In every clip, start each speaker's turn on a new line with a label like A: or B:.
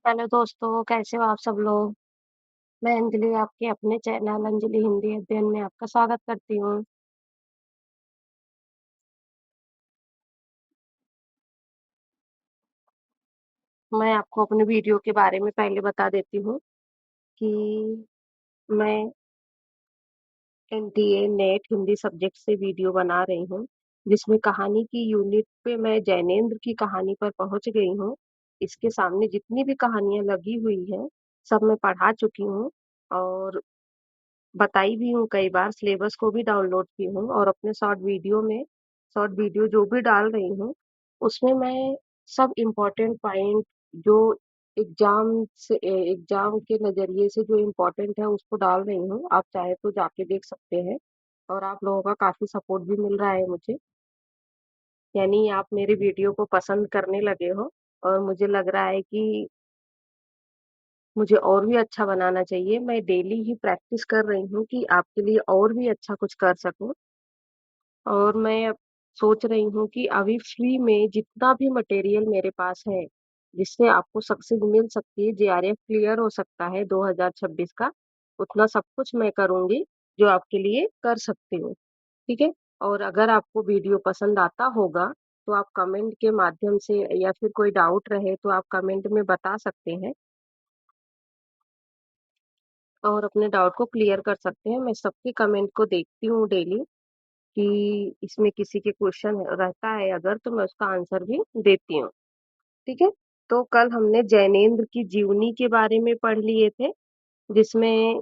A: Hello दोस्तों, कैसे हो आप सब लोग? मैं अंजलि आपके अपने चैनल अंजलि हिंदी अध्ययन में आपका स्वागत करती हूँ। मैं आपको अपने वीडियो के बारे में पहले बता देती हूँ कि मैं एनटीए नेट हिंदी सब्जेक्ट से वीडियो बना रही हूँ, जिसमें कहानी की यूनिट पे मैं जैनेंद्र की कहानी पर पहुँच गई हूँ। इसके सामने जितनी भी कहानियाँ लगी हुई हैं, सब मैं पढ़ा चुकी हूँ और बताई भी हूँ कई बार, सिलेबस को भी डाउनलोड की हूँ और अपने शॉर्ट वीडियो जो भी डाल रही हूँ, उसमें मैं सब इम्पोर्टेंट पॉइंट जो एग्जाम के नज़रिए से जो इम्पोर्टेंट है उसको डाल रही हूँ। आप चाहे तो जाके देख सकते हैं और आप लोगों का काफ़ी सपोर्ट भी मिल रहा है मुझे। यानी आप मेरे वीडियो को पसंद करने लगे हो और मुझे लग रहा है कि मुझे और भी अच्छा बनाना चाहिए। मैं डेली ही प्रैक्टिस कर रही हूँ कि आपके लिए और भी अच्छा कुछ कर सकूँ और मैं अब सोच रही हूँ कि अभी फ्री में जितना भी मटेरियल मेरे पास है, जिससे आपको सक्सेस मिल सकती है, जेआरएफ क्लियर हो सकता है 2026 का, उतना सब कुछ मैं करूँगी, जो आपके लिए कर सकती हूँ। ठीक है? और अगर आपको वीडियो पसंद आता होगा, तो आप कमेंट के माध्यम से या फिर कोई डाउट रहे तो आप कमेंट में बता सकते हैं और अपने डाउट को क्लियर कर सकते हैं। मैं सबके कमेंट को देखती हूँ डेली कि इसमें किसी के क्वेश्चन रहता है अगर तो मैं उसका आंसर भी देती हूँ। ठीक है? तो कल हमने जैनेंद्र की जीवनी के बारे में पढ़ लिए थे, जिसमें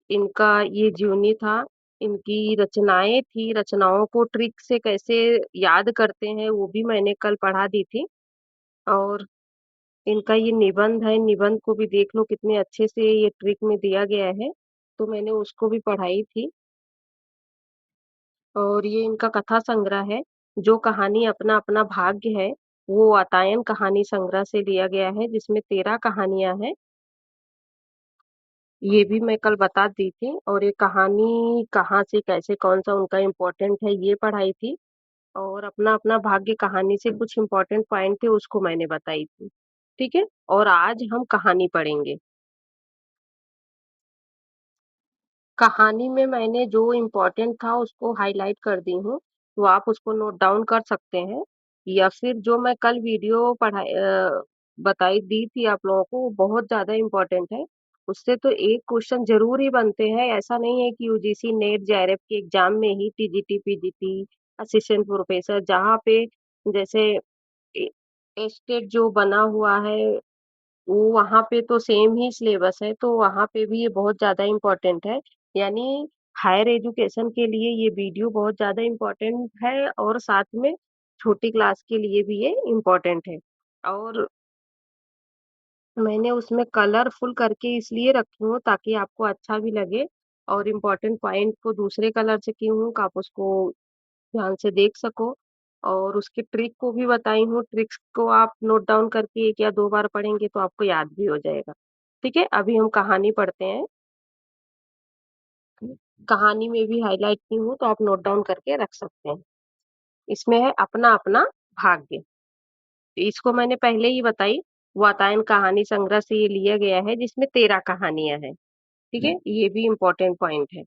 A: इनका ये जीवनी था, इनकी रचनाएँ थी, रचनाओं को ट्रिक से कैसे याद करते हैं वो भी मैंने कल पढ़ा दी थी और इनका ये निबंध है, निबंध को भी देख लो कितने अच्छे से ये ट्रिक में दिया गया है, तो मैंने उसको भी पढ़ाई थी। और ये इनका कथा संग्रह है, जो कहानी अपना अपना भाग्य है, वो वातायन कहानी संग्रह से लिया गया है, जिसमें 13 कहानियां हैं। ये भी मैं कल बता दी थी और ये कहानी कहाँ से कैसे कौन सा उनका इम्पोर्टेंट है ये पढ़ाई थी और अपना अपना भाग्य कहानी से कुछ इम्पोर्टेंट पॉइंट थे उसको मैंने बताई थी। ठीक है? और आज हम कहानी पढ़ेंगे। कहानी में मैंने जो इम्पोर्टेंट था उसको हाईलाइट कर दी हूँ, तो आप उसको नोट डाउन कर सकते हैं या फिर जो मैं कल वीडियो बताई दी थी आप लोगों को वो बहुत ज़्यादा इम्पोर्टेंट है। उससे तो एक क्वेश्चन ज़रूर ही बनते हैं, ऐसा नहीं है कि यूजीसी नेट जेआरएफ के एग्जाम में ही टीजीटी, पीजीटी, असिस्टेंट प्रोफेसर जहाँ पे जैसे एस्टेट जो बना हुआ है वो वहाँ पे तो सेम ही सिलेबस है, तो वहाँ पे भी ये बहुत ज़्यादा इम्पोर्टेंट है। यानी हायर एजुकेशन के लिए ये वीडियो बहुत ज़्यादा इम्पोर्टेंट है और साथ में छोटी क्लास के लिए भी ये इम्पोर्टेंट है। और मैंने उसमें कलरफुल करके इसलिए रखी हूँ ताकि आपको अच्छा भी लगे और इम्पोर्टेंट पॉइंट को दूसरे कलर से की हूँ कि आप उसको ध्यान से देख सको और उसकी ट्रिक को भी बताई हूँ। ट्रिक्स को आप नोट डाउन करके 1 या 2 बार पढ़ेंगे तो आपको याद भी हो जाएगा। ठीक है? अभी हम कहानी पढ़ते हैं। कहानी में भी हाइलाइट की हूँ तो आप नोट डाउन करके रख सकते हैं। इसमें है अपना-अपना भाग्य। इसको मैंने पहले ही बताई, वातायन कहानी संग्रह से ये लिया गया है जिसमें 13 कहानियाँ हैं। ठीक है? ये भी इम्पोर्टेंट पॉइंट है।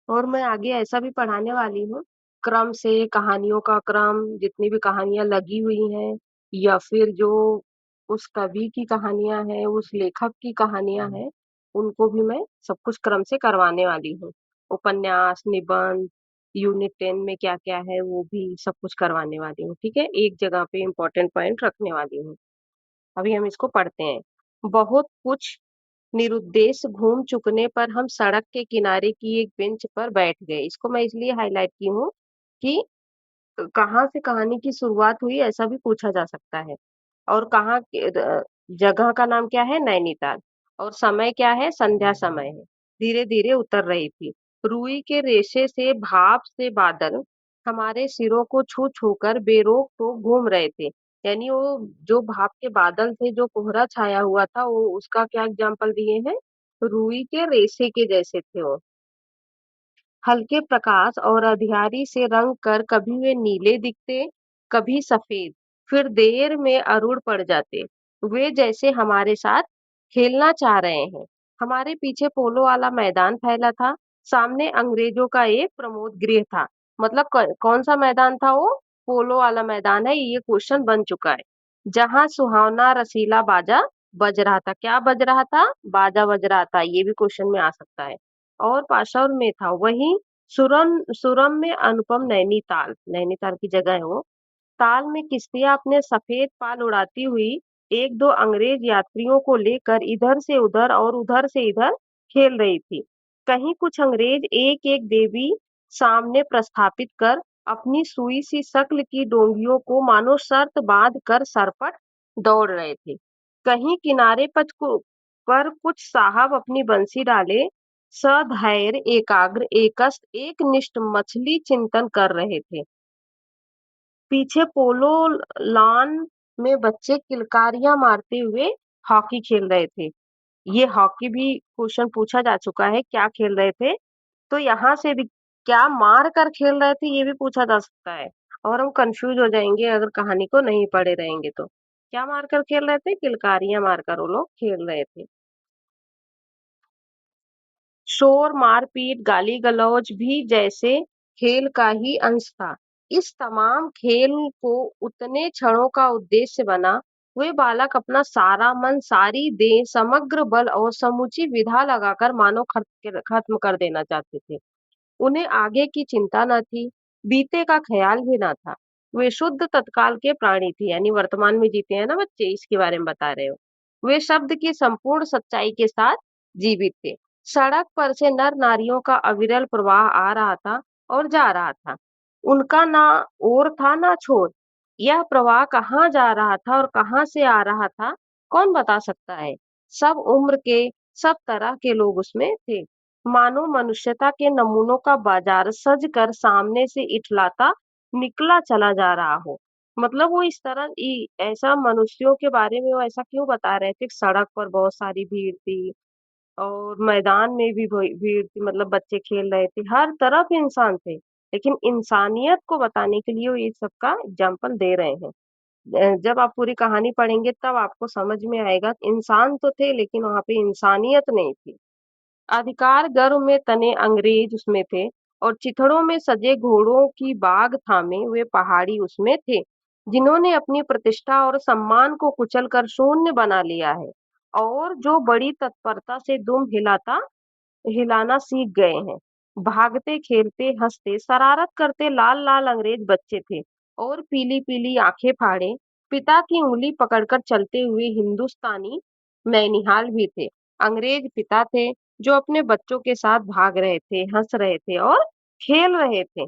A: और मैं आगे ऐसा भी पढ़ाने वाली हूँ, क्रम से कहानियों का क्रम, जितनी भी कहानियाँ लगी हुई हैं या फिर जो उस कवि की कहानियाँ हैं, उस लेखक की कहानियाँ हैं, उनको भी मैं सब कुछ क्रम से करवाने वाली हूँ। उपन्यास, निबंध, यूनिट 10 में क्या-क्या है, वो भी सब कुछ करवाने वाली हूँ। ठीक है? एक जगह पे इम्पोर्टेंट पॉइंट रखने वाली हूँ। अभी हम इसको पढ़ते हैं। बहुत कुछ निरुद्देश्य घूम चुकने पर हम सड़क के किनारे की एक बेंच पर बैठ गए। इसको मैं इसलिए हाइलाइट की हूँ कि कहाँ से कहानी की शुरुआत हुई ऐसा भी पूछा जा सकता है और जगह का नाम क्या है, नैनीताल, और समय क्या है, संध्या समय है। धीरे धीरे उतर रही थी। रुई के रेशे से भाप से बादल हमारे सिरों को छू छू कर बेरोक टोक घूम रहे थे। यानी वो जो भाप के बादल थे, जो कोहरा छाया हुआ था, वो उसका क्या एग्जाम्पल दिए हैं, रुई के रेशे के जैसे थे वो। हल्के प्रकाश और अंधियारी से रंग कर कभी वे नीले दिखते, कभी सफेद। फिर देर में अरूढ़ पड़ जाते। वे जैसे हमारे साथ खेलना चाह रहे हैं। हमारे पीछे पोलो वाला मैदान फैला था। सामने अंग्रेजों का एक प्रमोद गृह था। मतलब कौन सा मैदान था वो? पोलो वाला मैदान है, ये क्वेश्चन बन चुका है। जहां सुहावना रसीला बाजा बज रहा था। क्या बज रहा था? बाजा बज रहा था। ये भी क्वेश्चन में आ सकता है। और पाशौर में था वही सुरम में अनुपम नैनीताल, नैनीताल की जगह है वो। ताल में किश्तियां अपने सफेद पाल उड़ाती हुई एक दो अंग्रेज यात्रियों को लेकर इधर से उधर और उधर से इधर खेल रही थी। कहीं कुछ अंग्रेज एक एक देवी सामने प्रस्थापित कर अपनी सुई सी शक्ल की डोंगियों को मानो शर्त बांध कर सरपट दौड़ रहे थे। कहीं किनारे पर कुछ साहब अपनी बंसी डाले सधैर्य एकाग्र एकस्थ एकनिष्ठ मछली चिंतन कर रहे थे। पीछे पोलो लॉन में बच्चे किलकारियां मारते हुए हॉकी खेल रहे थे। ये हॉकी भी क्वेश्चन पूछा जा चुका है, क्या खेल रहे थे? तो यहाँ से भी क्या मार कर खेल रहे थे, ये भी पूछा जा सकता है। और हम कंफ्यूज हो जाएंगे अगर कहानी को नहीं पढ़े रहेंगे तो। क्या मार कर खेल रहे थे? किलकारियां मारकर वो लोग खेल रहे थे। शोर, मारपीट, गाली-गलौज भी जैसे खेल का ही अंश था। इस तमाम खेल को उतने क्षणों का उद्देश्य बना, वे बालक अपना सारा मन, सारी देह, समग्र बल और समूची विधा लगाकर मानो खत्म कर देना चाहते थे। उन्हें आगे की चिंता न थी, बीते का ख्याल भी ना था। वे शुद्ध तत्काल के प्राणी थे, यानी वर्तमान में जीते हैं ना बच्चे, इसके बारे में बता रहे हो। वे शब्द की संपूर्ण सच्चाई के साथ जीवित थे। सड़क पर से नर नारियों का अविरल प्रवाह आ रहा था और जा रहा था। उनका ना ओर था ना छोर। यह प्रवाह कहाँ जा रहा था और कहाँ से आ रहा था, कौन बता सकता है? सब उम्र के, सब तरह के लोग उसमें थे। मानो मनुष्यता के नमूनों का बाजार सज कर सामने से इठलाता निकला चला जा रहा हो। मतलब वो इस तरह ऐसा मनुष्यों के बारे में वो ऐसा क्यों बता रहे थे? सड़क पर बहुत सारी भीड़ थी और मैदान में भी भीड़ थी, मतलब बच्चे खेल रहे थे, हर तरफ इंसान थे। लेकिन इंसानियत को बताने के लिए वो ये सबका एग्जाम्पल दे रहे हैं। जब आप पूरी कहानी पढ़ेंगे तब आपको समझ में आएगा, इंसान तो थे लेकिन वहां पे इंसानियत नहीं थी। अधिकार गर्व में तने अंग्रेज उसमें थे और चिथड़ों में सजे घोड़ों की बाग थामे वे पहाड़ी उसमें थे, जिन्होंने अपनी प्रतिष्ठा और सम्मान को कुचल कर शून्य बना लिया है और जो बड़ी तत्परता से दुम हिलाना सीख गए हैं। भागते खेलते हंसते शरारत करते लाल लाल अंग्रेज बच्चे थे और पीली पीली आंखें फाड़े पिता की उंगली पकड़कर चलते हुए हिंदुस्तानी नैनिहाल भी थे। अंग्रेज पिता थे जो अपने बच्चों के साथ भाग रहे थे, हंस रहे थे और खेल रहे थे।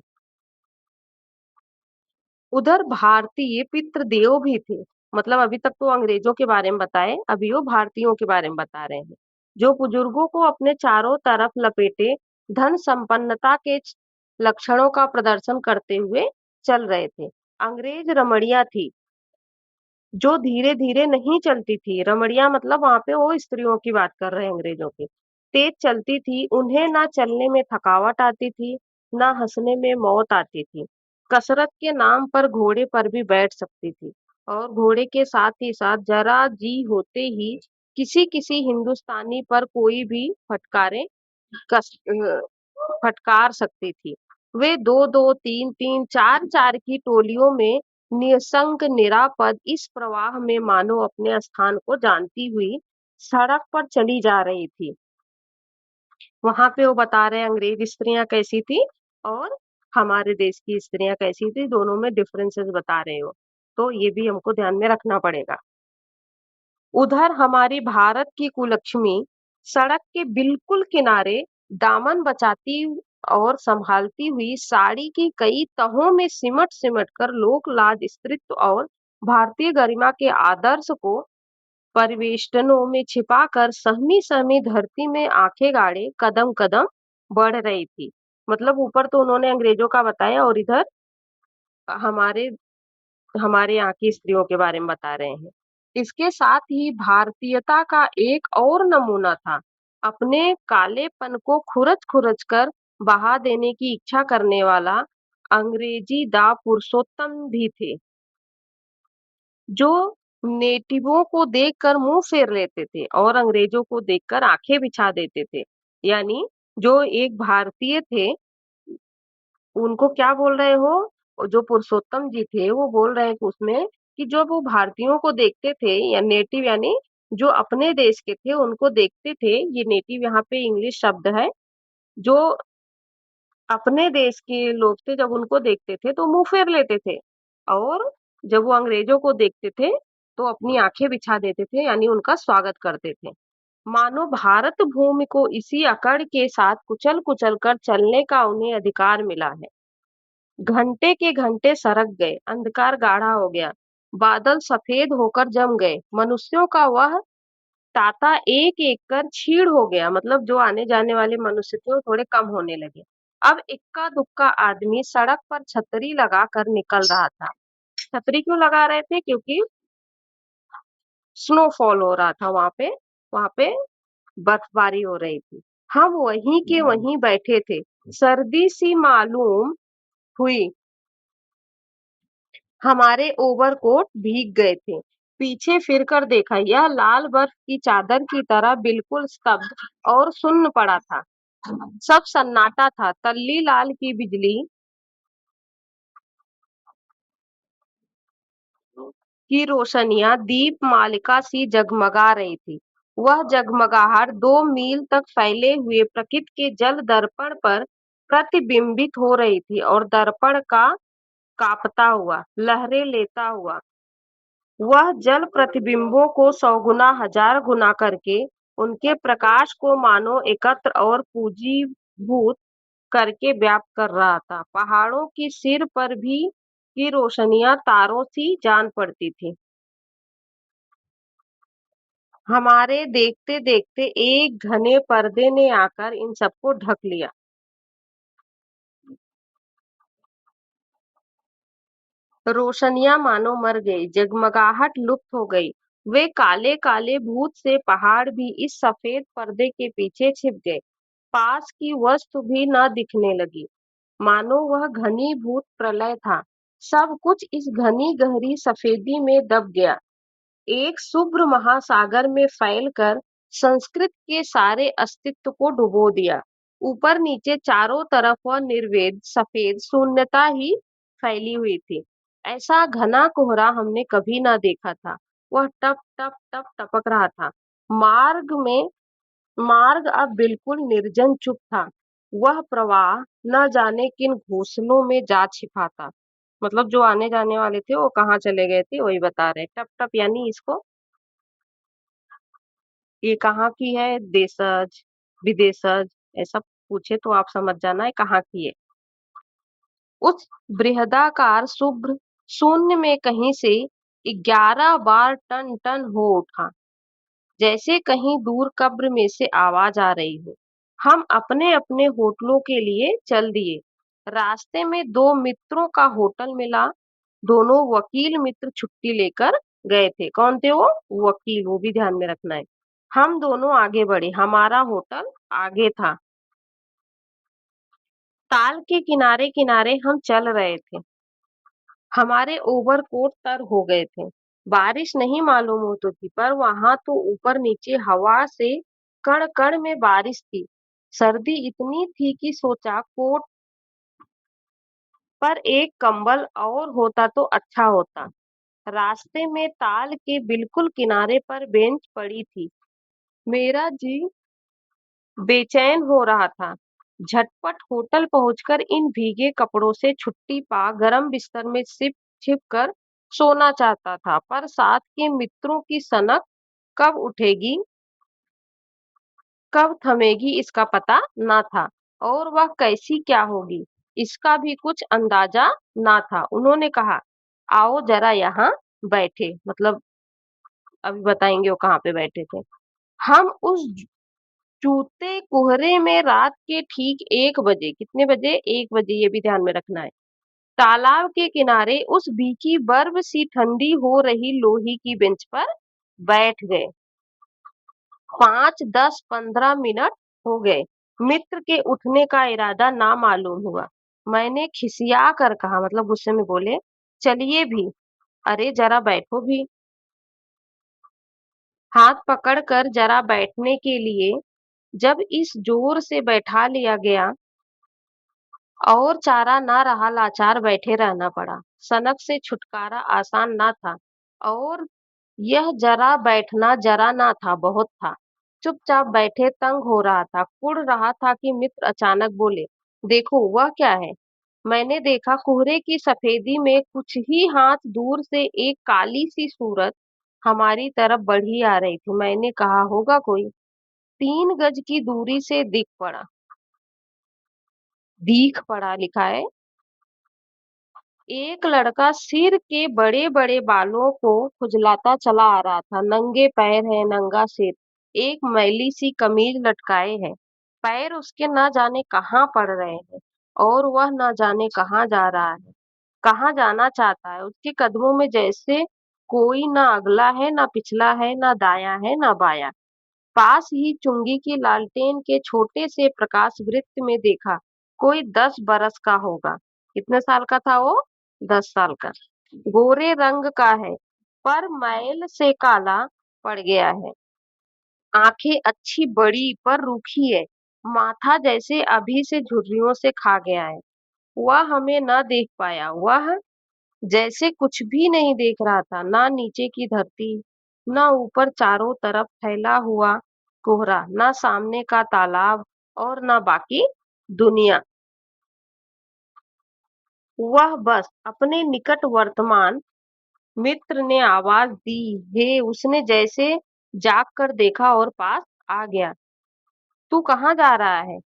A: उधर भारतीय पितृदेव भी थे। मतलब अभी तक तो अंग्रेजों के बारे में बताए, अभी वो भारतीयों के बारे में बता रहे हैं, जो बुजुर्गों को अपने चारों तरफ लपेटे धन संपन्नता के लक्षणों का प्रदर्शन करते हुए चल रहे थे। अंग्रेज रमणिया थी जो धीरे धीरे नहीं चलती थी। रमणिया मतलब वहां पे वो स्त्रियों की बात कर रहे हैं अंग्रेजों की। तेज चलती थी, उन्हें ना चलने में थकावट आती थी, ना हंसने में मौत आती थी। कसरत के नाम पर घोड़े पर भी बैठ सकती थी और घोड़े के साथ ही साथ जरा जी होते ही किसी किसी हिंदुस्तानी पर कोई भी फटकार सकती थी। वे दो दो तीन तीन चार चार की टोलियों में निसंग निरापद इस प्रवाह में मानो अपने स्थान को जानती हुई सड़क पर चली जा रही थी। वहां पे वो बता रहे हैं अंग्रेज स्त्रियां कैसी थी और हमारे देश की स्त्रियां कैसी थी, दोनों में डिफरेंसेस बता रहे हो। तो ये भी हमको ध्यान में रखना पड़ेगा। उधर हमारी भारत की कुलक्ष्मी सड़क के बिल्कुल किनारे दामन बचाती और संभालती हुई साड़ी की कई तहों में सिमट सिमट कर लोक लाज स्त्रीत्व और भारतीय गरिमा के आदर्श को परिवेष्टनों में छिपाकर सहमी सहमी धरती में आंखें गाड़े कदम कदम बढ़ रही थी। मतलब ऊपर तो उन्होंने अंग्रेजों का बताया और इधर हमारे हमारे यहाँ की स्त्रियों के बारे में बता रहे हैं। इसके साथ ही भारतीयता का एक और नमूना था। अपने कालेपन को खुरच खुरच कर बहा देने की इच्छा करने वाला अंग्रेजी दा पुरुषोत्तम भी थे। जो नेटिवों को देखकर मुंह फेर लेते थे और अंग्रेजों को देखकर आंखें बिछा देते थे। यानी जो एक भारतीय थे, उनको क्या बोल रहे हो, जो पुरुषोत्तम जी थे वो बोल रहे हैं कि उसमें कि जो वो भारतीयों को देखते थे या नेटिव यानी जो अपने देश के थे उनको देखते थे, ये नेटिव यहाँ पे इंग्लिश शब्द है। जो अपने देश के लोग थे जब उनको देखते थे तो मुंह फेर लेते थे, और जब वो अंग्रेजों को देखते थे तो अपनी आंखें बिछा देते थे, यानी उनका स्वागत करते थे। मानो भारत भूमि को इसी अकड़ के साथ कुचल कुचल कर चलने का उन्हें अधिकार मिला है। घंटे के घंटे सरक गए, अंधकार गाढ़ा हो गया, बादल सफेद होकर जम गए, मनुष्यों का वह तांता एक एक कर छीड़ हो गया, मतलब जो आने जाने वाले मनुष्य थे वो थोड़े कम होने लगे। अब इक्का दुक्का आदमी सड़क पर छतरी लगा कर निकल रहा था। छतरी क्यों लगा रहे थे? क्योंकि स्नोफॉल हो रहा था वहां पे बर्फबारी हो रही थी। हम वहीं के वहीं बैठे थे, सर्दी सी मालूम हुई, हमारे ओवरकोट भीग गए थे। पीछे फिरकर देखा, यह लाल बर्फ की चादर की तरह बिल्कुल स्तब्ध और सुन्न पड़ा था। सब सन्नाटा था। तल्ली लाल की बिजली की रोशनियां दीपमालिका सी जगमगा रही थी। वह जगमगाहट 2 मील तक फैले हुए प्रकृति के जल दर्पण पर प्रतिबिंबित हो रही थी, और दर्पण का कांपता हुआ, लहरें लेता हुआ वह जल प्रतिबिंबों को 100 गुना 1000 गुना करके उनके प्रकाश को मानो एकत्र और पूंजीभूत करके व्याप्त कर रहा था। पहाड़ों की सिर पर भी की रोशनियां तारों सी जान पड़ती थी। हमारे देखते देखते एक घने पर्दे ने आकर इन सबको ढक लिया। रोशनियां मानो मर गई, जगमगाहट लुप्त हो गई। वे काले काले भूत से पहाड़ भी इस सफेद पर्दे के पीछे छिप गए। पास की वस्तु भी न दिखने लगी, मानो वह घनीभूत प्रलय था। सब कुछ इस घनी गहरी सफेदी में दब गया, एक शुभ्र महासागर में फैलकर संस्कृत के सारे अस्तित्व को डुबो दिया। ऊपर नीचे चारों तरफ वह निर्वेद सफेद शून्यता ही फैली हुई थी। ऐसा घना कोहरा हमने कभी ना देखा था। वह टप टप टप टपक रहा था। मार्ग अब बिल्कुल निर्जन चुप था। वह प्रवाह न जाने किन घोंसलों में जा छिपा था। मतलब जो आने जाने वाले थे वो कहाँ चले गए थे वही बता रहे। टप टप यानी इसको, ये कहाँ की है, देशज विदेशज ऐसा पूछे तो आप समझ जाना है कहाँ की है। उस बृहदाकार शुभ्र शून्य में कहीं से 11 बार टन टन हो उठा, जैसे कहीं दूर कब्र में से आवाज आ रही हो। हम अपने अपने होटलों के लिए चल दिए। रास्ते में दो मित्रों का होटल मिला। दोनों वकील मित्र छुट्टी लेकर गए थे। कौन थे वो? वकील, वो भी ध्यान में रखना है। हम दोनों आगे बढ़े, हमारा होटल आगे था। ताल के किनारे किनारे हम चल रहे थे। हमारे ओवरकोट तर हो गए थे। बारिश नहीं मालूम होती थी, पर वहां तो ऊपर नीचे हवा से कण कण में बारिश थी। सर्दी इतनी थी कि सोचा कोट पर एक कंबल और होता तो अच्छा होता। रास्ते में ताल के बिल्कुल किनारे पर बेंच पड़ी थी। मेरा जी बेचैन हो रहा था। झटपट होटल पहुंचकर इन भीगे कपड़ों से छुट्टी पा गरम बिस्तर में सिप छिप कर सोना चाहता था, पर साथ के मित्रों की सनक कब उठेगी, कब थमेगी इसका पता ना था, और वह कैसी क्या होगी इसका भी कुछ अंदाजा ना था। उन्होंने कहा, आओ जरा यहाँ बैठे, मतलब अभी बताएंगे वो कहाँ पे बैठे थे। हम उस चूते कोहरे में रात के ठीक 1 बजे, कितने बजे? 1 बजे, ये भी ध्यान में रखना है, तालाब के किनारे उस भीगी बर्फ सी ठंडी हो रही लोही की बेंच पर बैठ गए। 5, 10, 15 मिनट हो गए। मित्र के उठने का इरादा ना मालूम हुआ। मैंने खिसिया कर कहा, मतलब गुस्से में बोले, चलिए भी। अरे जरा बैठो भी। हाथ पकड़कर जरा बैठने के लिए जब इस जोर से बैठा लिया गया और चारा ना रहा, लाचार बैठे रहना पड़ा। सनक से छुटकारा आसान ना था और यह जरा बैठना जरा ना था, बहुत था। चुपचाप बैठे, तंग हो रहा था, कुढ़ रहा था कि मित्र अचानक बोले, देखो वह क्या है। मैंने देखा कोहरे की सफेदी में कुछ ही हाथ दूर से एक काली सी सूरत हमारी तरफ बढ़ी आ रही थी। मैंने कहा होगा कोई। 3 गज की दूरी से दीख पड़ा लिखा है। एक लड़का सिर के बड़े बड़े बालों को खुजलाता चला आ रहा था। नंगे पैर है, नंगा सिर, एक मैली सी कमीज लटकाए है। पैर उसके न जाने कहाँ पड़ रहे हैं और वह न जाने कहाँ जा रहा है, कहाँ जाना चाहता है। उसके कदमों में जैसे कोई न अगला है, न पिछला है, न दाया है, न बाया। पास ही चुंगी की लालटेन के छोटे से प्रकाश वृत्त में देखा, कोई 10 बरस का होगा। कितने साल का था वो? 10 साल का। गोरे रंग का है, पर मैल से काला पड़ गया है। आंखें अच्छी बड़ी पर रूखी है। माथा जैसे अभी से झुर्रियों से खा गया है। वह हमें न देख पाया। वह जैसे कुछ भी नहीं देख रहा था, ना नीचे की धरती, ना ऊपर चारों तरफ फैला हुआ कोहरा, ना सामने का तालाब और ना बाकी दुनिया। वह बस अपने निकट वर्तमान मित्र ने आवाज दी है, उसने जैसे जाग कर देखा और पास आ गया। तू कहाँ जा रहा है?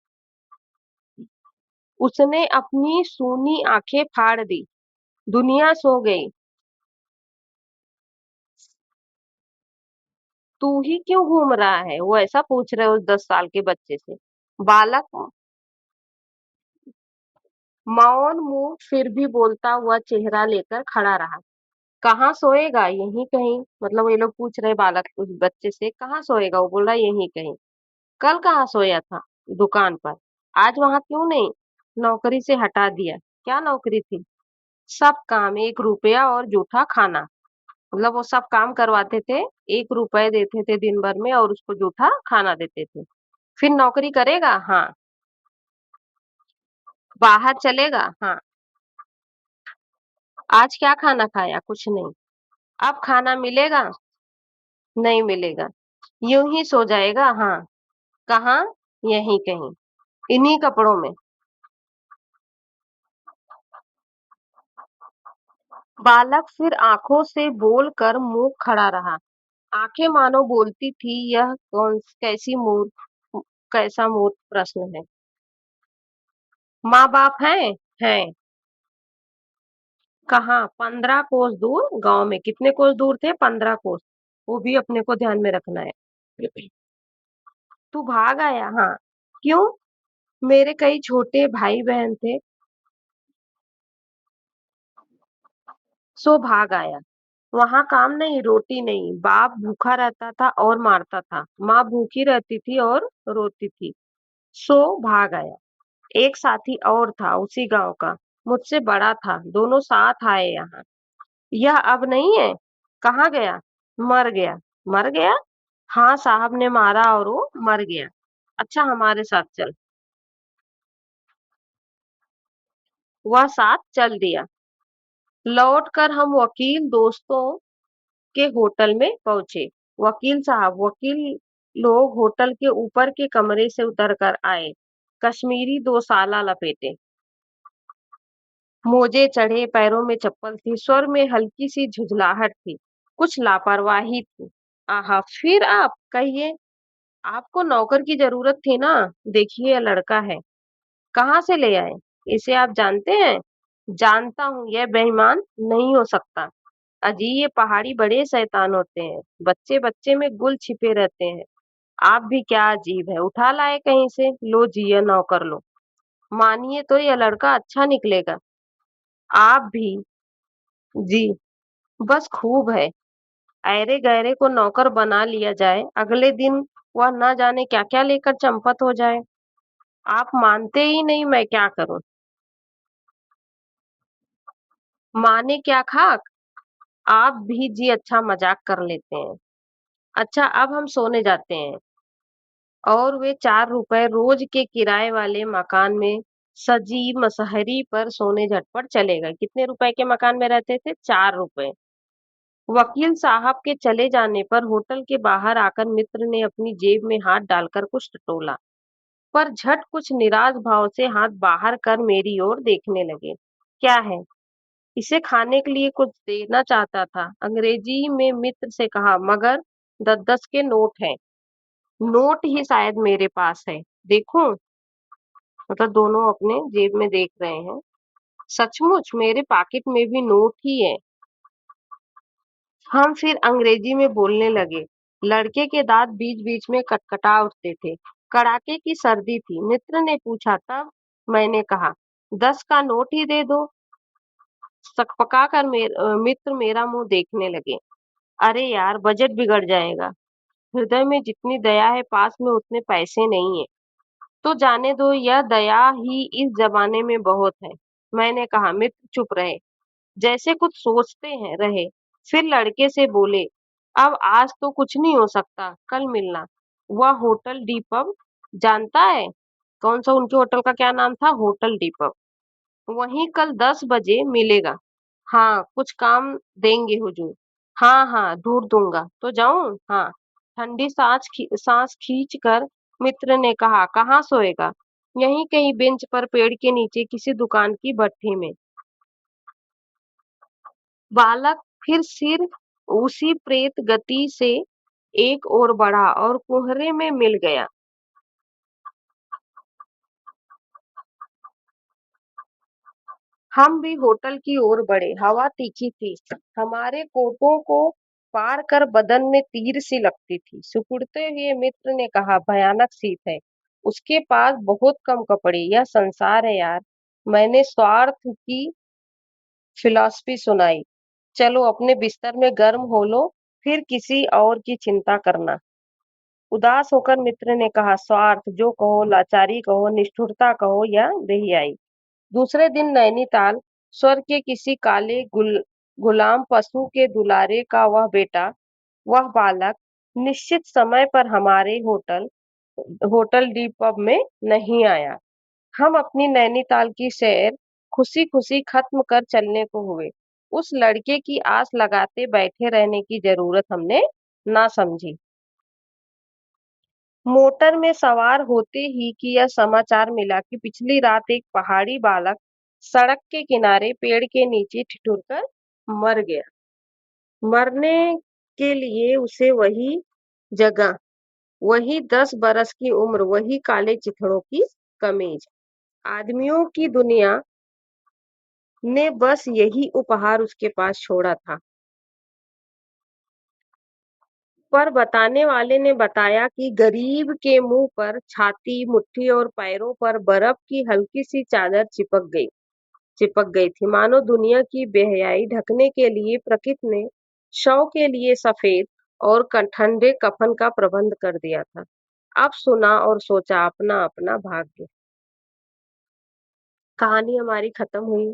A: उसने अपनी सूनी आंखें फाड़ दी। दुनिया सो गई। तू ही क्यों घूम रहा है? वो ऐसा पूछ रहे उस 10 साल के बच्चे से। बालक मौन मुंह फिर भी बोलता हुआ चेहरा लेकर खड़ा रहा। कहाँ सोएगा? यहीं कहीं। मतलब ये लोग पूछ रहे बालक उस बच्चे से कहाँ सोएगा, वो बोल रहा यहीं कहीं। कल कहाँ सोया था? दुकान पर। आज वहां क्यों नहीं? नौकरी से हटा दिया। क्या नौकरी थी? सब काम, 1 रुपया और जूठा खाना। मतलब वो सब काम करवाते थे, 1 रुपए देते थे दिन भर में और उसको जूठा खाना देते थे। फिर नौकरी करेगा? हाँ। बाहर चलेगा? हाँ। आज क्या खाना खाया? कुछ नहीं। अब खाना मिलेगा? नहीं मिलेगा। यूं ही सो जाएगा? हाँ। कहाँ? यहीं कहीं, इन्हीं कपड़ों में। बालक फिर आंखों से बोलकर मुंह खड़ा रहा। आंखें मानो बोलती थी, यह कौन कैसी मूर्ख, कैसा मूर्ख प्रश्न है। माँ बाप हैं? हैं। कहाँ? 15 कोस दूर गांव में। कितने कोस दूर थे? 15 कोस। वो भी अपने को ध्यान में रखना है। तू भाग आया? हाँ। क्यों? मेरे कई छोटे भाई बहन थे, सो भाग आया। वहां काम नहीं, रोटी नहीं। बाप भूखा रहता था और मारता था। माँ भूखी रहती थी और रोती थी। सो भाग आया। एक साथी और था उसी गांव का, मुझसे बड़ा था। दोनों साथ आए यहाँ। यह अब नहीं है। कहाँ गया? मर गया। मर गया? हाँ, साहब ने मारा और वो मर गया। अच्छा, हमारे साथ चल। वह साथ चल दिया। लौटकर हम वकील दोस्तों के होटल में पहुंचे। वकील साहब, वकील लोग होटल के ऊपर के कमरे से उतर कर आए। कश्मीरी 2 साला लपेटे, मोजे चढ़े, पैरों में चप्पल थी, स्वर में हल्की सी झुंझलाहट थी, कुछ लापरवाही थी। आहा, फिर आप कहिए। आपको नौकर की जरूरत थी ना? देखिए यह लड़का है। कहाँ से ले आए? इसे आप जानते हैं? जानता हूँ, यह बेईमान नहीं हो सकता। अजी, ये पहाड़ी बड़े शैतान होते हैं। बच्चे बच्चे में गुल छिपे रहते हैं। आप भी क्या अजीब है, उठा लाए कहीं से। लो जी, ये नौकर लो। मानिए तो यह लड़का अच्छा निकलेगा। आप भी। जी, बस खूब है। ऐरे गैरे को नौकर बना लिया जाए, अगले दिन वह न जाने क्या क्या लेकर चंपत हो जाए। आप मानते ही नहीं, मैं क्या करूं? माने क्या खाक? आप भी जी अच्छा मजाक कर लेते हैं। अच्छा अब हम सोने जाते हैं। और वे 4 रुपए रोज के किराए वाले मकान में सजी मसहरी पर सोने झटपट चले गए। कितने रुपए के मकान में रहते थे? 4 रुपए। वकील साहब के चले जाने पर होटल के बाहर आकर मित्र ने अपनी जेब में हाथ डालकर कुछ टटोला, पर झट कुछ निराश भाव से हाथ बाहर कर मेरी ओर देखने लगे। क्या है? इसे खाने के लिए कुछ देना चाहता था। अंग्रेजी में मित्र से कहा, मगर 10-10 के नोट हैं। नोट ही शायद मेरे पास है। देखूं? मतलब दोनों अपने जेब में देख रहे हैं। सचमुच मेरे पॉकेट में भी नोट ही है। हम फिर अंग्रेजी में बोलने लगे। लड़के के दांत बीच-बीच में कटकटा उठते थे। कड़ाके की सर्दी थी। मित्र ने पूछा, तब मैंने कहा, 10 का नोट ही दे दो। सकपका कर मित्र मेरा मुंह देखने लगे। अरे यार, बजट बिगड़ जाएगा। हृदय में जितनी दया है, पास में उतने पैसे नहीं है। तो जाने दो, यह दया ही इस जमाने में बहुत है। मैंने कहा। मित्र चुप रहे, जैसे कुछ सोचते हैं रहे। फिर लड़के से बोले, अब आज तो कुछ नहीं हो सकता, कल मिलना। वह होटल डी पब जानता है? कौन सा? उनके होटल का क्या नाम था? Hotel D pub. वहीं कल 10 बजे मिलेगा। हाँ, कुछ काम देंगे हुजूर। हाँ हाँ, ढूंढ दूंगा। तो जाऊं? हाँ। ठंडी सांस खींच कर मित्र ने कहा, कहाँ सोएगा? यहीं कहीं बेंच पर, पेड़ के नीचे, किसी दुकान की भट्ठी में। बालक फिर सिर उसी प्रेत गति से एक ओर बढ़ा और कुहरे में मिल गया। हम भी होटल की ओर बढ़े। हवा तीखी थी। हमारे कोटों को पार कर बदन में तीर सी लगती थी। सिकुड़ते हुए मित्र ने कहा, भयानक शीत है। उसके पास बहुत कम कपड़े। यह संसार है यार। मैंने स्वार्थ की फिलॉसफी सुनाई। चलो अपने बिस्तर में गर्म हो लो, फिर किसी और की चिंता करना। उदास होकर मित्र ने कहा, स्वार्थ जो कहो, लाचारी कहो, निष्ठुरता कहो या बेहयाई। दूसरे दिन नैनीताल। स्वर्ग के किसी काले गुलाम पशु के दुलारे का वह बेटा, वह बालक, निश्चित समय पर हमारे होटल होटल डी पब में नहीं आया। हम अपनी नैनीताल की सैर खुशी खुशी खत्म कर चलने को हुए। उस लड़के की आस लगाते बैठे रहने की जरूरत हमने ना समझी। मोटर में सवार होते ही कि यह समाचार मिला कि पिछली रात एक पहाड़ी बालक सड़क के किनारे पेड़ के नीचे ठिठुरकर मर गया। मरने के लिए उसे वही जगह, वही 10 बरस की उम्र, वही काले चिथड़ों की कमीज। आदमियों की दुनिया ने बस यही उपहार उसके पास छोड़ा था। पर बताने वाले ने बताया कि गरीब के मुंह पर, छाती, मुट्ठी और पैरों पर बर्फ की हल्की सी चादर चिपक गई थी, मानो दुनिया की बेहयाई ढकने के लिए प्रकृति ने शव के लिए सफेद और ठंडे कफन का प्रबंध कर दिया था। अब सुना और सोचा अपना अपना भाग्य। कहानी हमारी खत्म हुई।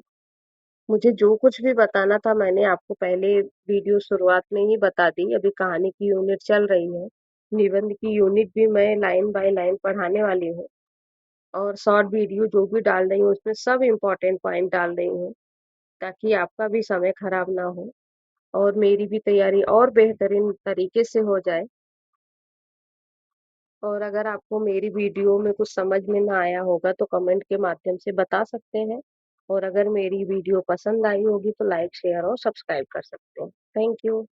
A: मुझे जो कुछ भी बताना था मैंने आपको पहले वीडियो शुरुआत में ही बता दी। अभी कहानी की यूनिट चल रही है। निबंध की यूनिट भी मैं लाइन बाय लाइन पढ़ाने वाली हूँ। और शॉर्ट वीडियो जो भी डाल रही हूँ उसमें सब इम्पोर्टेंट पॉइंट डाल रही हूँ, ताकि आपका भी समय खराब ना हो और मेरी भी तैयारी और बेहतरीन तरीके से हो जाए। और अगर आपको मेरी वीडियो में कुछ समझ में ना आया होगा तो कमेंट के माध्यम से बता सकते हैं। और अगर मेरी वीडियो पसंद आई होगी तो लाइक, शेयर और सब्सक्राइब कर सकते हैं। Thank you.